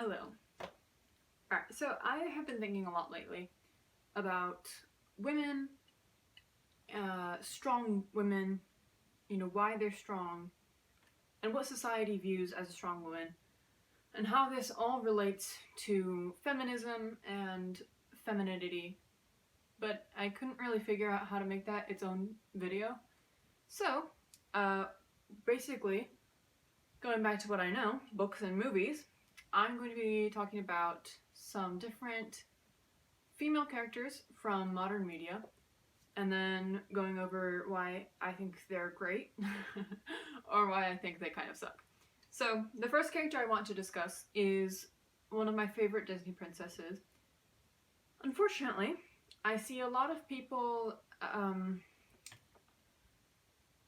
Hello. Alright, so I have been thinking a lot lately about women, strong women, why they're strong, and what society views as a strong woman, and how this all relates to feminism and femininity, but I couldn't really figure out how to make that its own video. So, basically, going back to what I know, books and movies, I'm going to be talking about some different female characters from modern media, and then going over why I think they're great, or why I think they kind of suck. So, the first character I want to discuss is one of my favorite Disney princesses. Unfortunately, I see a lot of people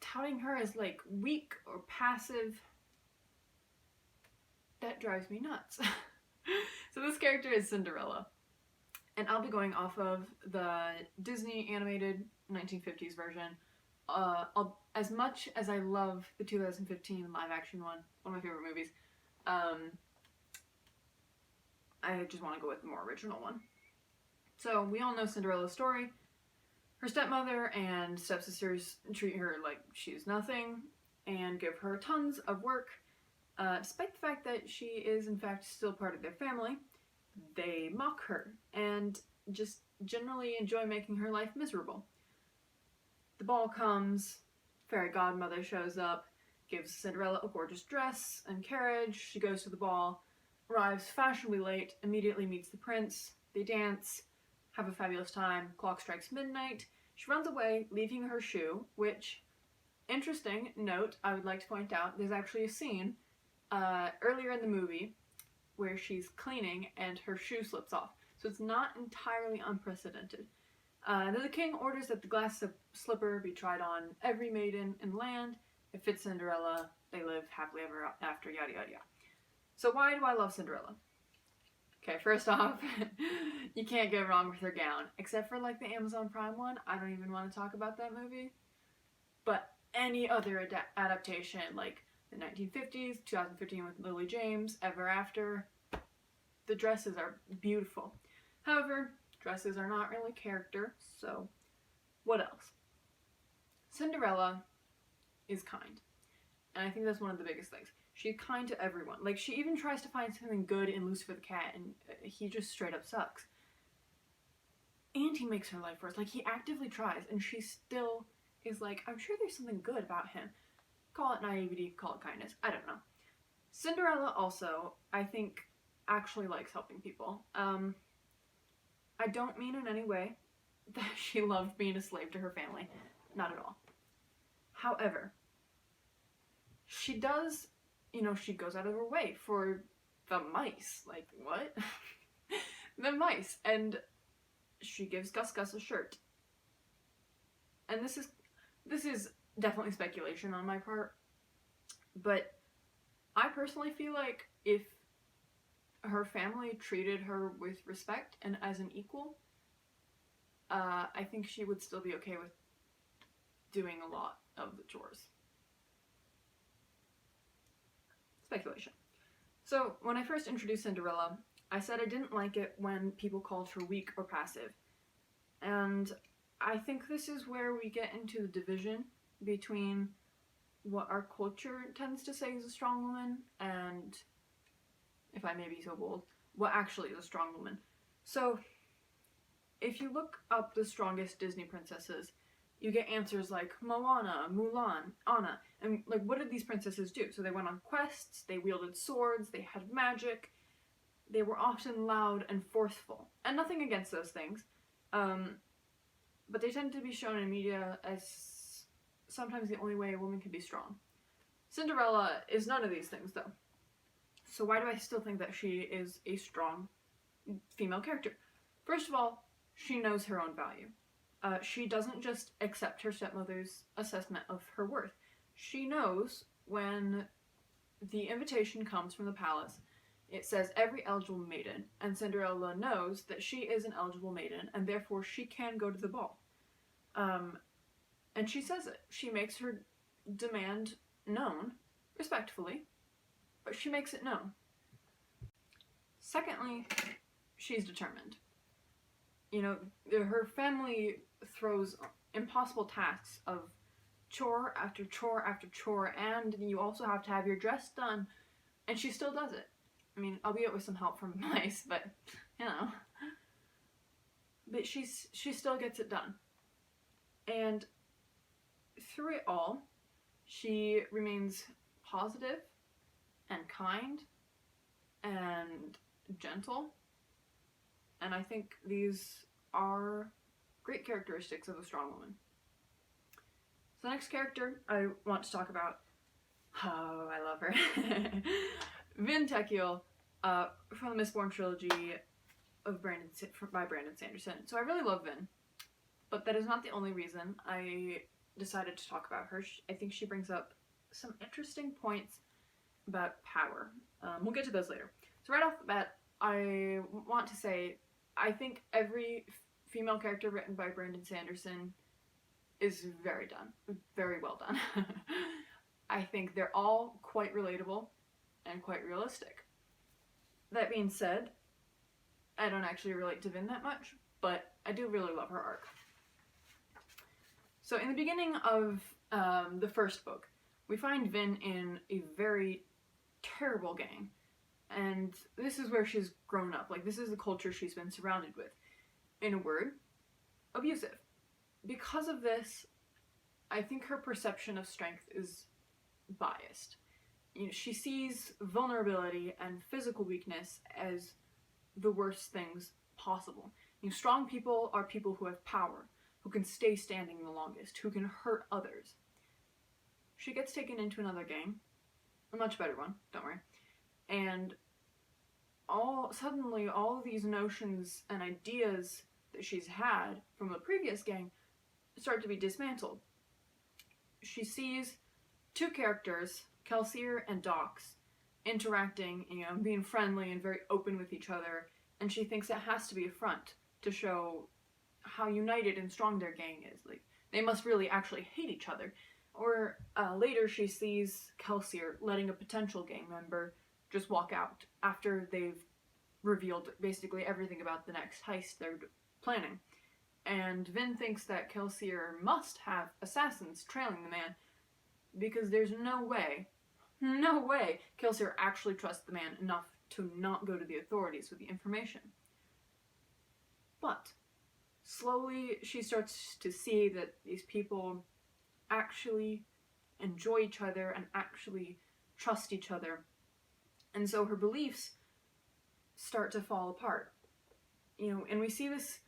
touting her as like weak or passive. That drives me nuts. So this character is Cinderella, and I'll be going off of the Disney animated 1950s version. As much as I love the 2015 live action one of my favorite movies, I just want to go with the more original one. So we all know Cinderella's story. Her stepmother and stepsisters treat her like she's nothing and give her tons of work. Despite the fact that she is in fact still part of their family, they mock her and just generally enjoy making her life miserable. The ball comes, fairy godmother shows up, gives Cinderella a gorgeous dress and carriage. She goes to the ball, arrives fashionably late, immediately meets the prince. They dance, have a fabulous time. Clock strikes midnight. She runs away, leaving her shoe, which, interesting note, I would like to point out, there's actually a scene earlier in the movie where she's cleaning and her shoe slips off. So it's not entirely unprecedented. Then the king orders that the glass slipper be tried on every maiden in land. It fits Cinderella. They live happily ever after, yada yada yada. So why do I love Cinderella? Okay, first off, you can't go wrong with her gown. Except for like the Amazon Prime one. I don't even want to talk about that movie. But any other adaptation, like the 1950s, 2015 with Lily James, Ever After, the dresses are beautiful. However, dresses are not really character, so what else? Cinderella is kind. And I think that's one of the biggest things. She's kind to everyone. Like, she even tries to find something good in Lucifer the Cat, and he just straight up sucks. And he makes her life worse. Like, he actively tries, and she still is like, I'm sure there's something good about him. Call it naivety, call it kindness. I don't know. Cinderella also, I think, actually likes helping people. I don't mean in any way that she loved being a slave to her family. Not at all. However, she does, she goes out of her way for the mice. Like, what? The mice. And she gives Gus Gus a shirt. And this is definitely speculation on my part, but I personally feel like if her family treated her with respect and as an equal, I think she would still be okay with doing a lot of the chores. Speculation. So when I first introduced Cinderella, I said I didn't like it when people called her weak or passive, and I think this is where we get into the division between what our culture tends to say is a strong woman and, if I may be so bold, what actually is a strong woman. So, if you look up the strongest Disney princesses, you get answers like Moana, Mulan, Anna, and like, what did these princesses do? So they went on quests, they wielded swords, they had magic, they were often loud and forceful. And nothing against those things, but they tend to be shown in media as sometimes the only way a woman can be strong. Cinderella is none of these things, though. So why do I still think that she is a strong female character? First of all, she knows her own value. She doesn't just accept her stepmother's assessment of her worth. She knows when the invitation comes from the palace, it says every eligible maiden, and Cinderella knows that she is an eligible maiden, and therefore she can go to the ball. And she says it. She makes her demand known, respectfully, but she makes it known. Secondly, she's determined. You know, her family throws impossible tasks of chore after chore after chore, and you also have to have your dress done, and she still does it. I mean, albeit with some help from mice, but, you know. But she still gets it done. And through it all, she remains positive and kind and gentle. And I think these are great characteristics of a strong woman. So the next character I want to talk about, oh, I love her, Vin Tekiel, from the Mistborn trilogy by Brandon Sanderson. So I really love Vin, but that is not the only reason I decided to talk about her. I think she brings up some interesting points about power. We'll get to those later. So right off the bat, I want to say I think every female character written by Brandon Sanderson is very well done. I think they're all quite relatable and quite realistic. That being said, I don't actually relate to Vin that much, but I do really love her arc. So in the beginning of the first book, we find Vin in a very terrible gang. And this is where she's grown up. Like, this is the culture she's been surrounded with. In a word, abusive. Because of this, I think her perception of strength is biased. You know, she sees vulnerability and physical weakness as the worst things possible. You know, strong people are people who have power, who can stay standing the longest, who can hurt others. She gets taken into another gang, a much better one, don't worry, and suddenly all of these notions and ideas that she's had from the previous gang start to be dismantled. She sees two characters, Kelsier and Dox, interacting, you know, being friendly and very open with each other, and she thinks it has to be a front to show how united and strong their gang is. Like, they must really actually hate each other. Or later she sees Kelsier letting a potential gang member just walk out after they've revealed basically everything about the next heist they're planning. And Vin thinks that Kelsier must have assassins trailing the man, because there's no way Kelsier actually trusts the man enough to not go to the authorities with the information. But slowly she starts to see that these people actually enjoy each other and actually trust each other. And so her beliefs start to fall apart. You know, and we see this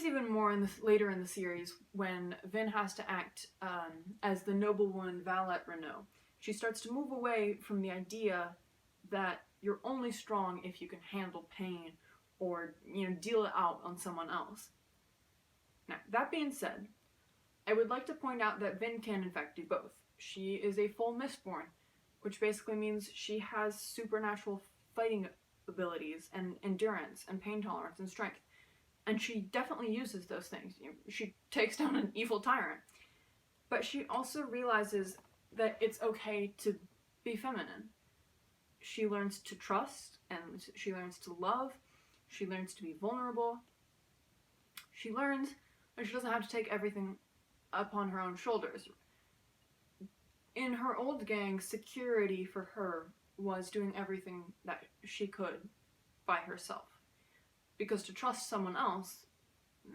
even more later in the series when Vin has to act as the noblewoman Valette Renault. She starts to move away from the idea that you're only strong if you can handle pain or, you know, deal it out on someone else. Now, that being said, I would like to point out that Vin can in fact do both. She is a full Mistborn, which basically means she has supernatural fighting abilities and endurance and pain tolerance and strength. And she definitely uses those things. You know, she takes down an evil tyrant. But she also realizes that it's okay to be feminine. She learns to trust, and she learns to love. She learns to be vulnerable. She learns that she doesn't have to take everything upon her own shoulders. In her old gang, security for her was doing everything that she could by herself. Because to trust someone else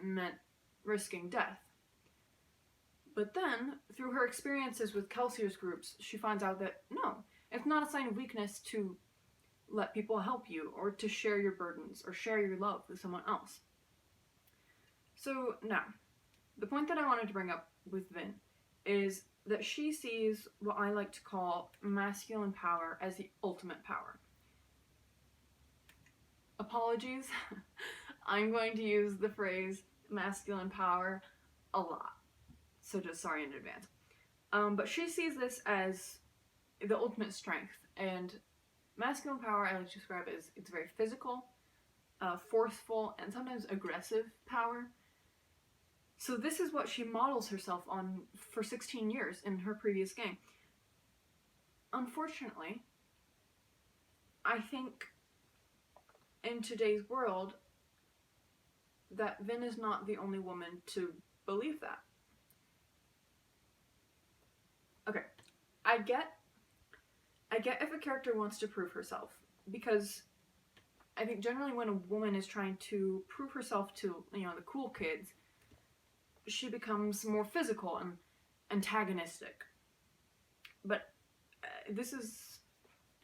meant risking death. But then, through her experiences with Kelsier's groups, she finds out that no, it's not a sign of weakness to let people help you, or to share your burdens, or share your love with someone else. So now, the point that I wanted to bring up with Vin is that she sees what I like to call masculine power as the ultimate power. Apologies, I'm going to use the phrase masculine power a lot, so just sorry in advance. But she sees this as the ultimate strength, and masculine power I like to describe as it's very physical, forceful, and sometimes aggressive power. So this is what she models herself on for 16 years in her previous gang. Unfortunately, I think in today's world, that Vin is not the only woman to believe that. Okay, I get if a character wants to prove herself, because I think generally when a woman is trying to prove herself to, the cool kids, she becomes more physical and antagonistic. But this is,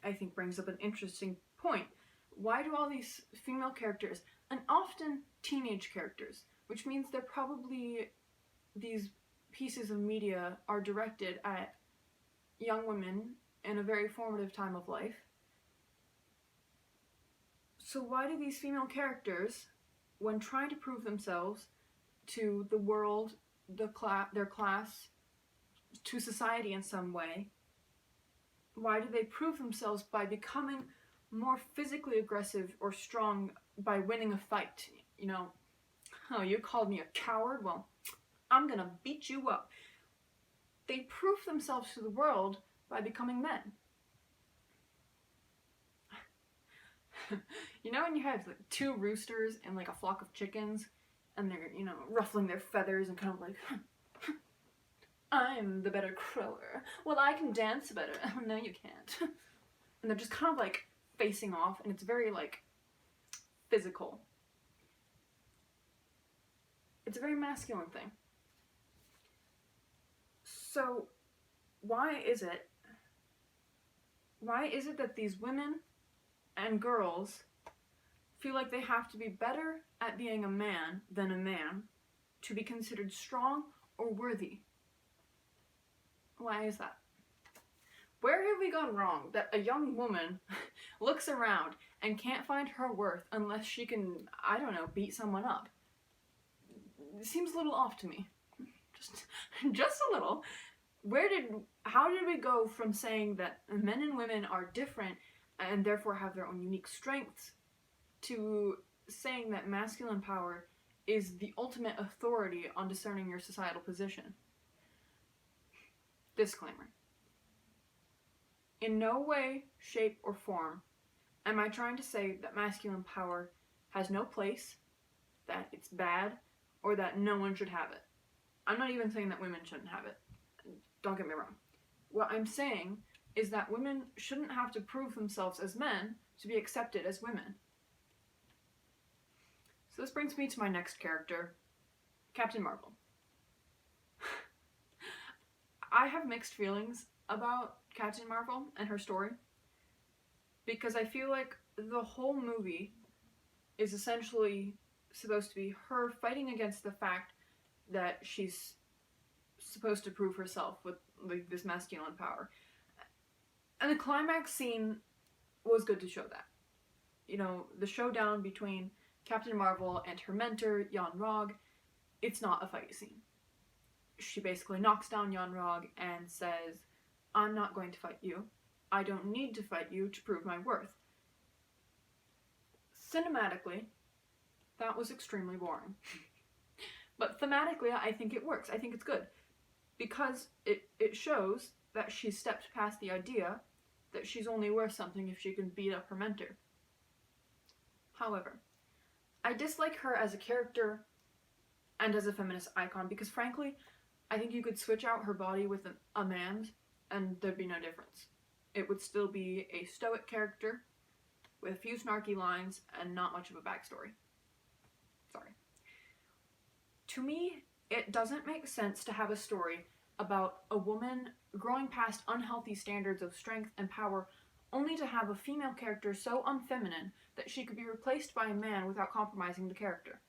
I think, brings up an interesting point. Why do all these female characters, and often teenage characters, which means they're probably, these pieces of media are directed at young women in a very formative time of life. So why do these female characters, when trying to prove themselves to the world, their class, to society in some way, why do they prove themselves by becoming more physically aggressive or strong by winning a fight? Oh, you called me a coward? Well, I'm gonna beat you up. They prove themselves to the world by becoming men. When you have two roosters and a flock of chickens, and they're, ruffling their feathers and kind of like, I'm the better crower. Well, I can dance better. Oh, no, you can't. And they're just kind of facing off, and it's very physical. It's a very masculine thing. So, why is it that these women and girls feel like they have to be better at being a man than a man to be considered strong or worthy? Why is that? Where have we gone wrong that a young woman looks around and can't find her worth unless she can, beat someone up? It seems a little off to me. Just a little. How did we go from saying that men and women are different and therefore have their own unique strengths to saying that masculine power is the ultimate authority on discerning your societal position? Disclaimer. In no way, shape, or form am I trying to say that masculine power has no place, that it's bad, or that no one should have it. I'm not even saying that women shouldn't have it. Don't get me wrong. What I'm saying is that women shouldn't have to prove themselves as men to be accepted as women. So this brings me to my next character, Captain Marvel. I have mixed feelings about Captain Marvel and her story, because I feel like the whole movie is essentially supposed to be her fighting against the fact that she's supposed to prove herself with this masculine power. And the climax scene was good to show that. The showdown between Captain Marvel and her mentor, Yon-Rogg, it's not a fight scene. She basically knocks down Yon-Rogg and says, I'm not going to fight you. I don't need to fight you to prove my worth. Cinematically, that was extremely boring. But thematically, I think it works. I think it's good. Because it shows that she's stepped past the idea that she's only worth something if she can beat up her mentor. However, I dislike her as a character and as a feminist icon because, frankly, I think you could switch out her body with a man's and there'd be no difference. It would still be a stoic character with a few snarky lines and not much of a backstory. Sorry. To me, it doesn't make sense to have a story about a woman growing past unhealthy standards of strength and power only to have a female character so unfeminine that she could be replaced by a man without compromising the character.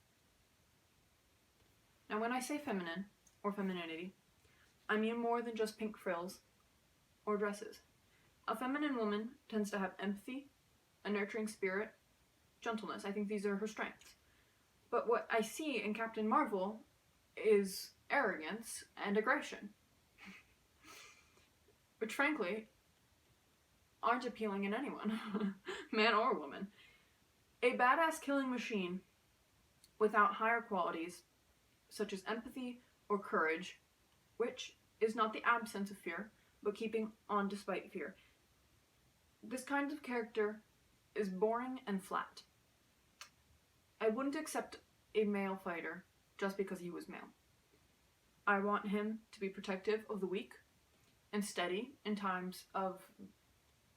Now, when I say feminine, or femininity, I mean more than just pink frills or dresses. A feminine woman tends to have empathy, a nurturing spirit, gentleness. I think these are her strengths. But what I see in Captain Marvel is arrogance and aggression, which frankly aren't appealing in anyone, man or woman. A badass killing machine without higher qualities such as empathy or courage, which is not the absence of fear, but keeping on despite fear. This kind of character is boring and flat. I wouldn't accept a male fighter just because he was male. I want him to be protective of the weak and steady in times of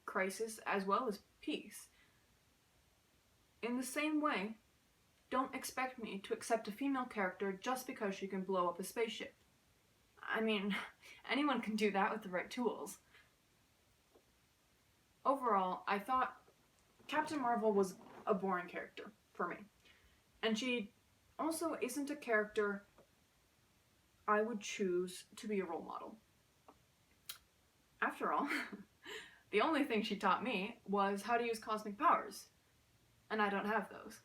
crisis as well as peace. In the same way, don't expect me to accept a female character just because she can blow up a spaceship. I mean, anyone can do that with the right tools. Overall, I thought Captain Marvel was a boring character for me. And she also isn't a character I would choose to be a role model. After all, the only thing she taught me was how to use cosmic powers, and I don't have those.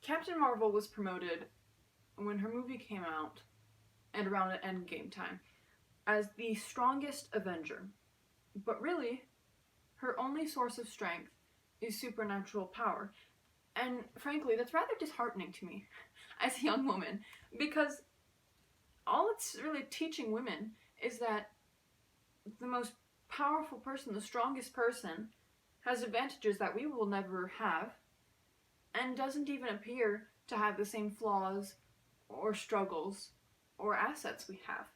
Captain Marvel was promoted when her movie came out and around at Endgame time as the strongest Avenger, but really, her only source of strength is supernatural power, and frankly, that's rather disheartening to me as a young woman, because all it's really teaching women is that the most powerful person, the strongest person, has advantages that we will never have, and doesn't even appear to have the same flaws or struggles or assets we have.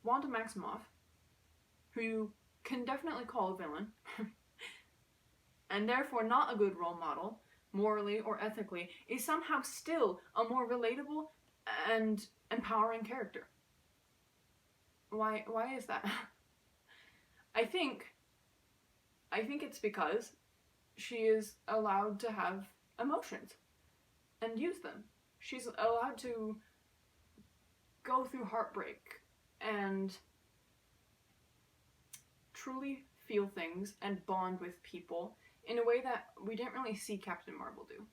Wanda Maximoff, who you can definitely call a villain, and therefore not a good role model, morally or ethically, is somehow still a more relatable and empowering character. Why is that? I think it's because she is allowed to have emotions and use them. She's allowed to go through heartbreak and truly feel things and bond with people in a way that we didn't really see Captain Marvel do.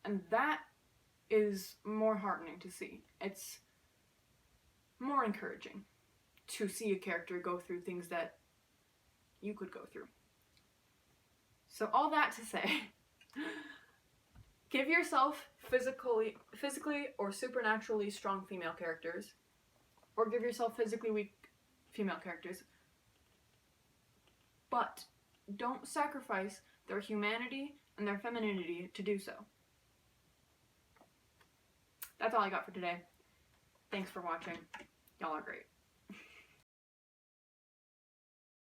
And that is more heartening to see. It's more encouraging to see a character go through things that you could go through. So all that to say, give yourself physically or supernaturally strong female characters, or give yourself physically weak female characters, but don't sacrifice their humanity and their femininity to do so. That's all I got for today. Thanks for watching. Y'all are great.